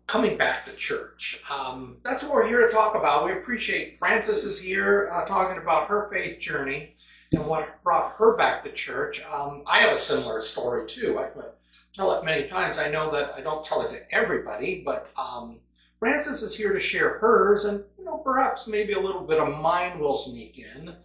coming back to church. That's what we're here to talk about. We appreciate Frances is here talking about her faith journey and what brought her back to church. I have a similar story too. I tell it many times. I know that I don't tell it to everybody, but Frances is here to share hers, and perhaps maybe a little bit of mine will sneak in.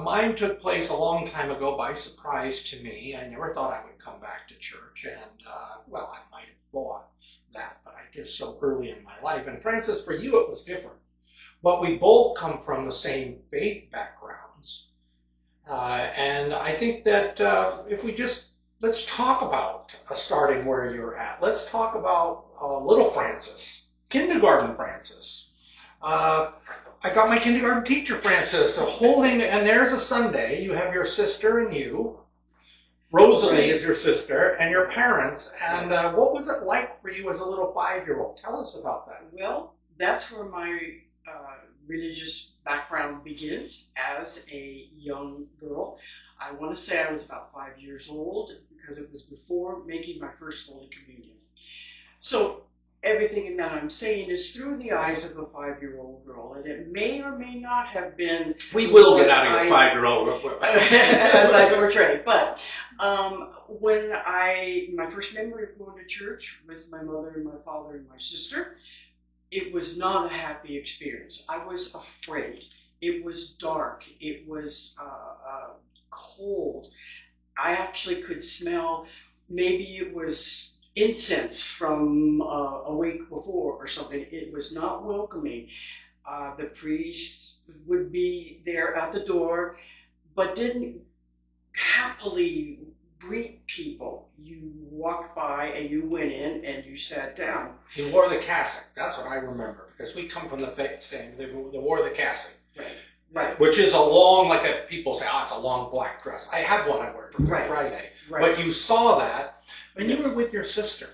Mine took place a long time ago by surprise to me. I never thought I would come back to church, and well, I might have thought that, but I guess so early in my life. And Frances, for you, it was different. But we both come from the same faith backgrounds. And I think that if we let's talk about starting where you're at. Let's talk about little Frances, kindergarten Frances. I got my kindergarten teacher, Frances, and there's a Sunday. You have your sister and you. Rosalie is your sister, and your parents. And what was it like for you as a little 5-year-old? Tell us about that. Well, that's where my religious background begins as a young girl. I want to say I was about 5 years old because it was before making my first Holy Communion. So everything that I'm saying is through the eyes of a 5-year-old girl, and it may or may not have been. We will get out of your 5-year-old as I portray. But when my first memory of going to church with my mother and my father and my sister, it was not a happy experience. I was afraid. It was dark. It was cold. I actually could smell, maybe it was incense from a week before or something. It was not welcoming. The priest would be there at the door, but didn't happily greet people. You walked by and you went in and you sat down. He wore the cassock. That's what I remember, because we come from the same. They wore the cassock. Right. Which is a long, people say, it's a long black dress. I have one I wear for Good Friday. Right. But you saw that when you were with your sister.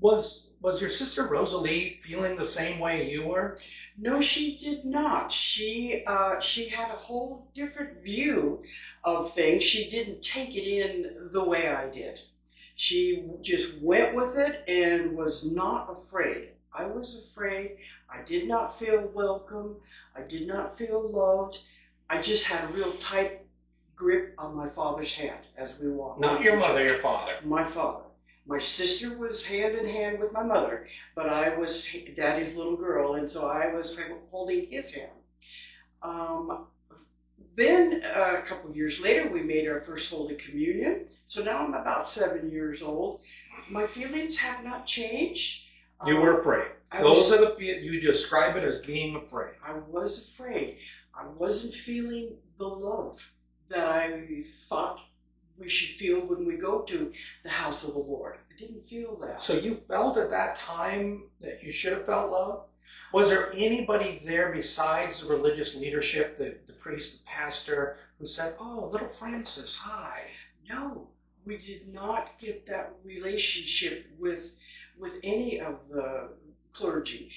Was your sister Rosalie feeling the same way you were? No, she did not. She had a whole different view of things. She didn't take it in the way I did. She just went with it and was not afraid. I was afraid. I did not feel welcome. I did not feel loved. I just had a real tight grip on my father's hand as we walked. Not your mother, your father. My father. My sister was hand in hand with my mother, but I was Daddy's little girl, and so I was holding his hand. Then a couple of years later, we made our first Holy Communion. So now I'm about 7 years old. My feelings have not changed. You were afraid. You describe it as being afraid. I was afraid. I wasn't feeling the love that I thought we should feel when we go to the house of the Lord. I didn't feel that. So you felt at that time that you should have felt love? Was there anybody there besides the religious leadership, the priest, the pastor, who said, little Frances, hi? No, we did not get that relationship with any of the clergy.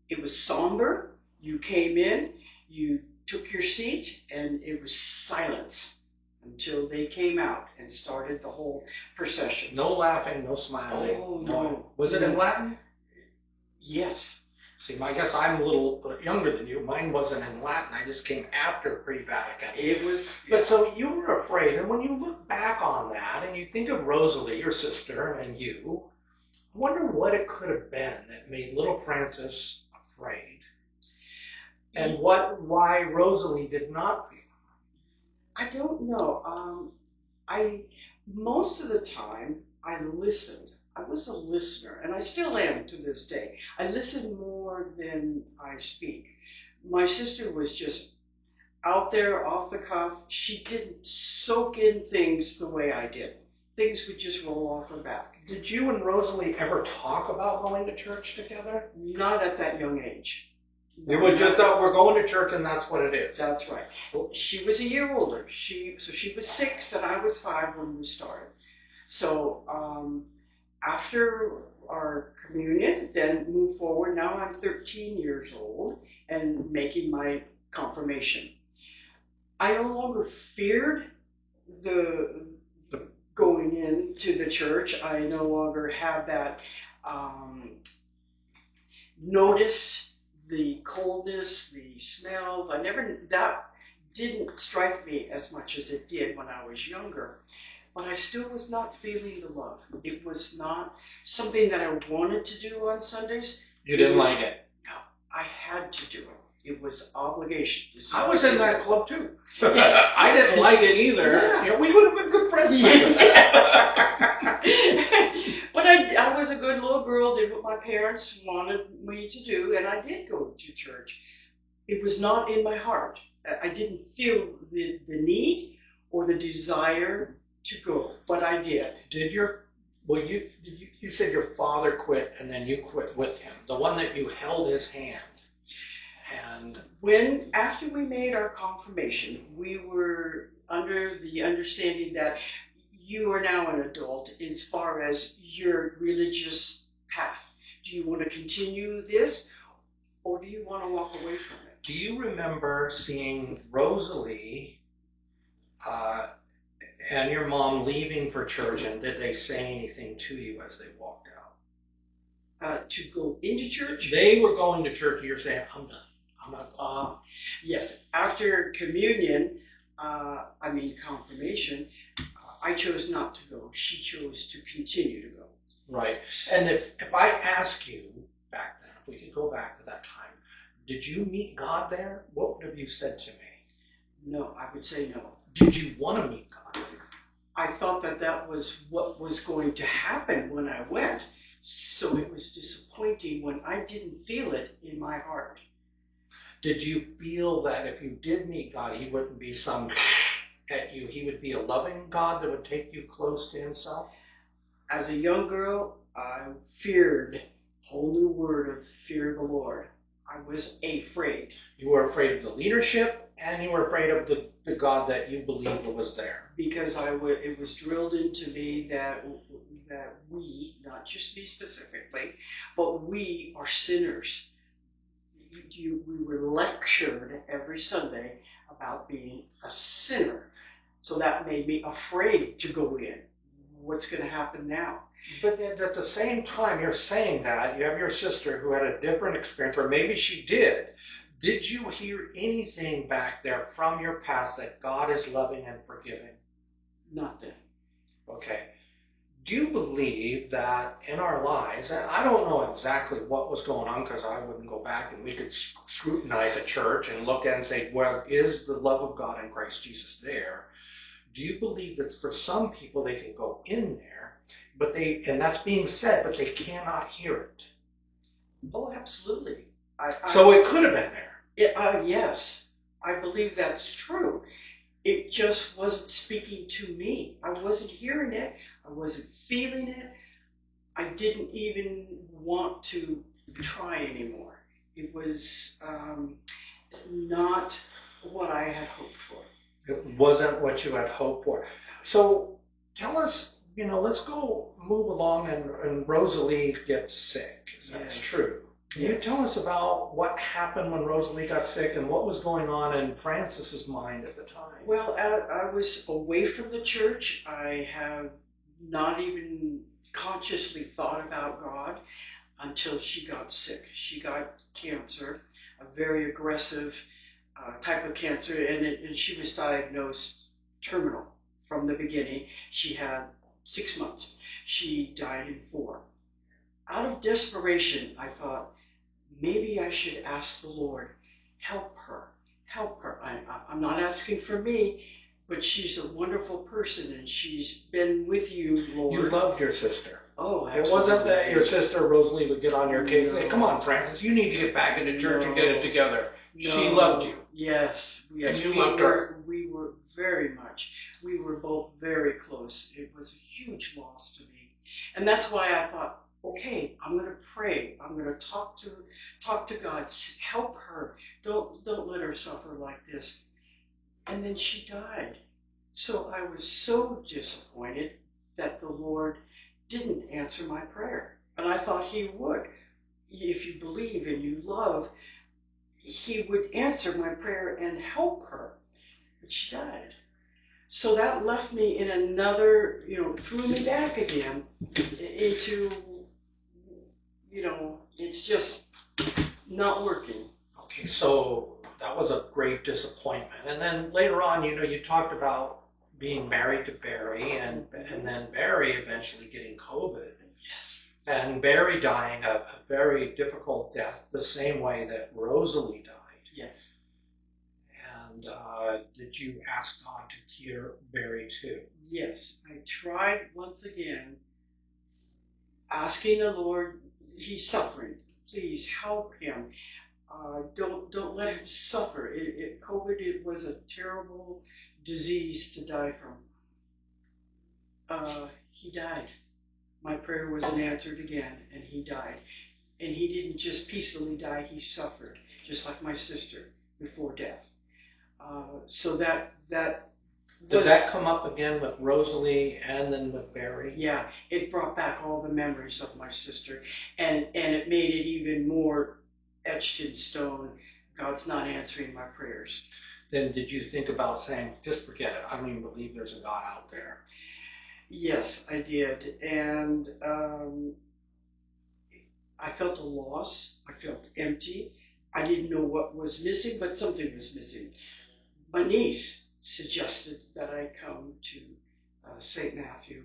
It was somber. You came in, you took your seat, and it was silence until they came out and started the whole procession. No laughing, no smiling. Oh, no. Was it in Latin? Yes. See, I guess I'm a little younger than you. Mine wasn't in Latin. I just came after pre-Vatican. It was. But so you were afraid, and when you look back on that, and you think of Rosalie, your sister, and you, I wonder what it could have been that made little Frances afraid, and why Rosalie did not feel. I don't know. Most of the time I listened. I was a listener, and I still am to this day. I listen more than I speak. My sister was just out there, off the cuff. She didn't soak in things the way I did. Things would just roll off her back. Did you and Rosalie ever talk about going to church together? Not at that young age. It was just that we're going to church and that's what it is. That's right. Well, she was a year older. She was 6 and I was 5 when we started. So after our communion, then move forward. Now I'm 13 years old and making my confirmation. I no longer feared the going into the church. I no longer have that notice the coldness, the smells. That didn't strike me as much as it did when I was younger. But I still was not feeling the love. It was not something that I wanted to do on Sundays. You didn't like it? No, I had to do it. It was obligation. I was in that club too. I didn't like it either. Yeah. You know, we would have been good friends. But I was a good little girl, did what my parents wanted me to do, and I did go to church. It was not in my heart. I didn't feel the need or the desire to go, but I did. You said your father quit and then you quit with him. The one that you held his hand. And After we made our confirmation, we were under the understanding that you are now an adult as far as your religious path. Do you want to continue this, or do you want to walk away from it? do you remember seeing Rosalie and your mom leaving for church, and did they say anything to you as they walked out? To go into church? They were going to church, and you're saying, I'm done. I'm not going. Yes. After communion, confirmation, I chose not to go. She chose to continue to go. Right. And if I ask you back then, if we could go back to that time, did you meet God there? What would have you said to me? No, I would say no. Did you want to meet God there? I thought that was what was going to happen when I went. So it was disappointing when I didn't feel it in my heart. Did you feel that if you did meet God, he wouldn't be some at you? He would be a loving God that would take you close to himself? As a young girl, I feared, whole new word of fear of the Lord. I was afraid. You were afraid of the leadership, and you were afraid of the God that you believed was there. Because it was drilled into me that we, not just me specifically, but we are sinners. We were lectured every Sunday about being a sinner. So that made me afraid to go in. What's going to happen now? But at the same time you're saying that, you have your sister who had a different experience, or maybe she did. Did you hear anything back there from your past that God is loving and forgiving? Nothing. Okay. Do you believe that in our lives, and I don't know exactly what was going on because I wouldn't go back and we could scrutinize a church and look at it and say, well, is the love of God in Christ Jesus there? Do you believe that for some people they can go in there, and that's being said, but they cannot hear it? Oh, absolutely. So it could have been there. Yes, I believe that's true. It just wasn't speaking to me. I wasn't hearing it. I wasn't feeling it. I didn't even want to try anymore. It was not what I had hoped for. It wasn't what you had hoped for. So tell us, let's move along, and Rosalie gets sick. That's true. Can you tell us about what happened when Rosalie got sick and what was going on in Francis's mind at the time? Well, I was away from the church. I have not even consciously thought about God until she got sick. She got cancer, a very aggressive type of cancer, and she was diagnosed terminal from the beginning. She had 6 months. She died in 4. Out of desperation, I thought, maybe I should ask the Lord, help her. I'm not asking for me, but she's a wonderful person, and she's been with you, Lord. You loved your sister. Oh, absolutely. It wasn't that your sister Rosalie would get on your case and say, come on, Francis, you need to get back into church and get it together. No. She loved you. Yes. And you loved her. We were very much. We were both very close. It was a huge loss to me. And that's why I thought, okay, I'm going to pray. I'm going to talk to God. Help her. Don't let her suffer like this. And then she died. So I was so disappointed that the Lord didn't answer my prayer. And I thought he would. If you believe and you love, he would answer my prayer and help her. But she died. So that left me in another, threw me back again into it's just not working. Okay, so that was a great disappointment. And then later on, you talked about being married to Barry, and then Barry eventually getting COVID. Yes. And Barry dying a very difficult death, the same way that Rosalie died. Yes. And did you ask God to cure Barry too? Yes. I tried once again asking the Lord, he's suffering. Please help him. Don't let him suffer. COVID, it was a terrible disease to die from. He died. My prayer wasn't answered again, and he died. And he didn't just peacefully die, he suffered, just like my sister before death. So that Did that come up again with Rosalie and then with Barry? Yeah, it brought back all the memories of my sister, and it made it even more etched in stone. God's not answering my prayers. Then did you think about saying, just forget it, I don't even believe there's a God out there? Yes, I did, and I felt a loss. I felt empty. I didn't know what was missing, but something was missing. My niece suggested that I come to St. Matthew.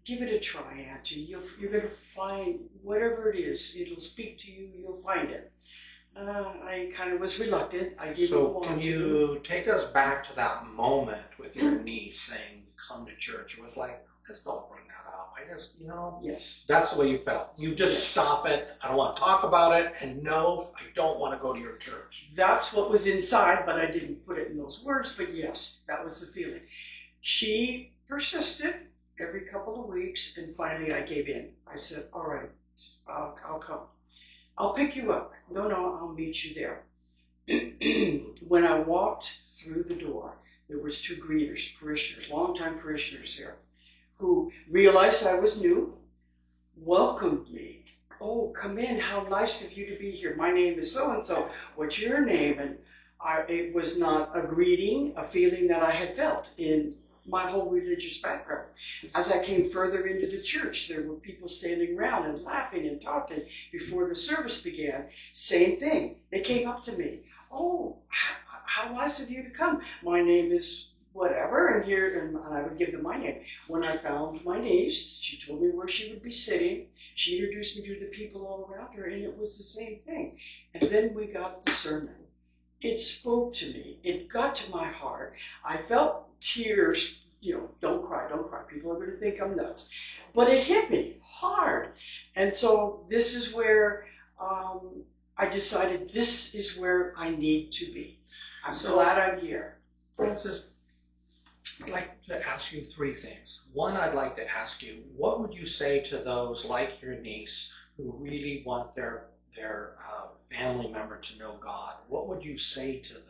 Give it a try, Auntie. You're going to find whatever it is. It'll speak to you. You'll find it. I kind of was reluctant. I didn't want to. So can you take us back to that moment with your niece saying, come to church? It was like, just don't bring that up. I just, Yes. That's the way you felt. You just stop it. I don't want to talk about it. And no, I don't want to go to your church. That's what was inside, but I didn't put it in those words. But yes, that was the feeling. She persisted every couple of weeks, and finally I gave in. I said, all right, I'll come. I'll pick you up. No, I'll meet you there. When I walked through the door, there was two greeters, parishioners, longtime parishioners there, who realized I was new, welcomed me. Oh, come in. How nice of you to be here. My name is so-and-so. What's your name? And it was not a greeting, a feeling that I had felt in my whole religious background. As I came further into the church, there were people standing around and laughing and talking before the service began. Same thing. They came up to me. Oh, how nice of you to come. My name is whatever, and I would give them my name. When I found my niece, she told me where she would be sitting. She introduced me to the people all around her, and it was the same thing. And then we got the sermon. It spoke to me. It got to my heart. I felt tears. Don't cry. People are going to think I'm nuts. But it hit me hard. And so this is where I decided this is where I need to be. I'm glad I'm here. Francis, I'd like to ask you three things. One, I'd like to ask you, what would you say to those like your niece who really want their family member to know God? What would you say to them?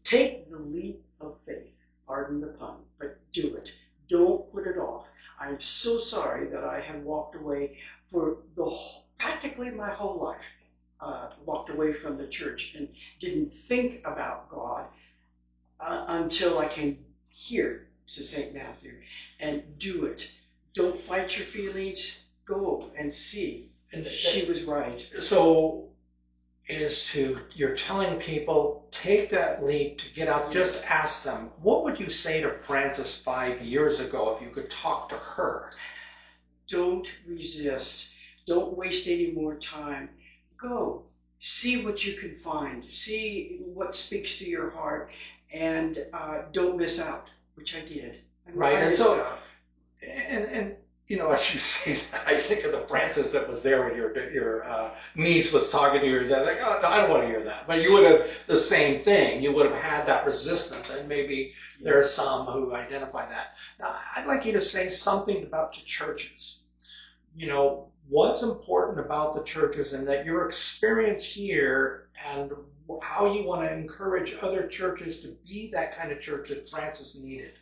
Take the leap of faith. Pardon the pun, but do it. Don't put it off. I'm so sorry that I have walked away for practically my whole life. Walked away from the church and didn't think about God until I came here to St. Matthew. And do it. Don't fight your feelings. Go and see. And she was right. So you're telling people, take that leap to get out. Just ask them, what would you say to Francis 5 years ago if you could talk to her? Don't resist. Don't waste any more time. Go. See what you can find. See what speaks to your heart. And don't miss out, which I did. Right. And so, and as you say that, I think of the Francis that was there when your niece was talking to you. Like, oh, no, I don't want to hear that. But you would have the same thing. You would have had that resistance, and maybe there are some who identify that. Now, I'd like you to say something about the churches. What's important about the churches, and that your experience here, and how you want to encourage other churches to be that kind of church that Francis needed.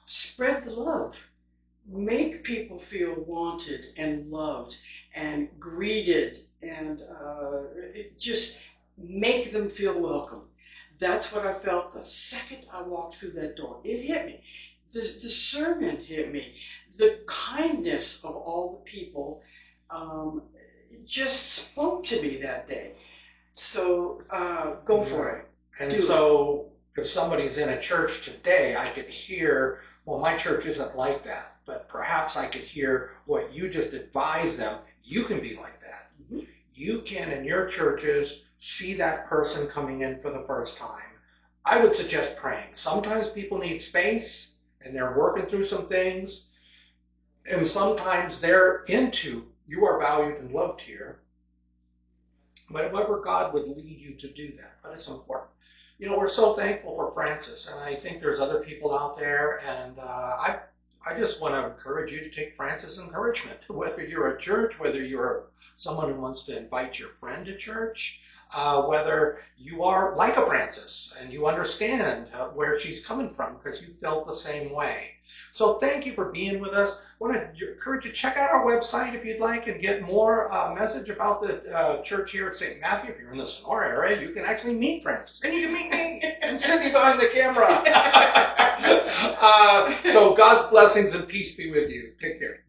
Spread the love. Make people feel wanted and loved and greeted, and just make them feel welcome. That's what I felt the second I walked through that door. It hit me. The sermon hit me. The kindness of all the people. just spoke to me that day. So go for it. And so if somebody's in a church today, I could hear, well, my church isn't like that, but perhaps I could hear what you just advised them. You can be like that. Mhm. You can, in your churches, see that person coming in for the first time. I would suggest praying. Sometimes people need space and they're working through some things. And sometimes they're into, you are valued and loved here. But however God would lead you to do that. But it's important. You know, we're so thankful for Francis, and I think there's other people out there, and I just want to encourage you to take Francis' encouragement. Whether you're a church, whether you're someone who wants to invite your friend to church, whether you are like a Francis and you understand where she's coming from because you felt the same way. So thank you for being with us. I want to encourage you to check out our website if you'd like and get more message about the church here at St. Matthew. If you're in the Sonora area, you can actually meet Francis. And you can meet me and Cindy behind the camera. So God's blessings and peace be with you. Take care.